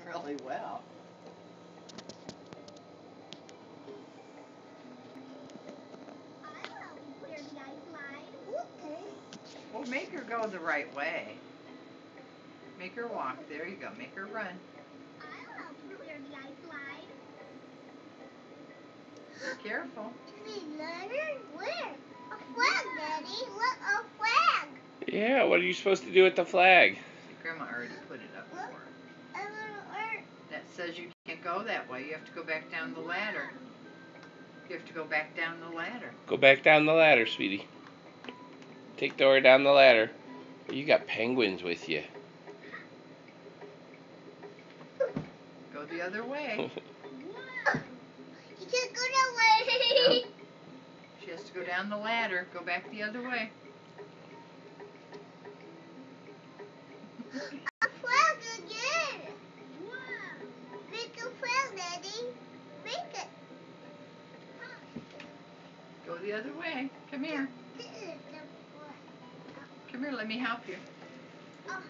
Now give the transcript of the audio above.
really well. Well, make her go the right way. Make her walk. There you go. Make her run. Be careful. Where? A flag, Daddy. Look, a flag. Yeah, what are you supposed to do with the flag? See, Grandma already put it up for her. A little earth. That says you can't go that way. You have to go back down the ladder. You have to go back down the ladder. Go back down the ladder, sweetie. Take Dora down the ladder. You got penguins with you. Go the other way. You can't go that way. Nope. She has to go down the ladder. Go back the other way. A flag again. Make a flag, Daddy. Make it. Go the other way. Come here. This is the flag. Come here. Let me help you. Oh.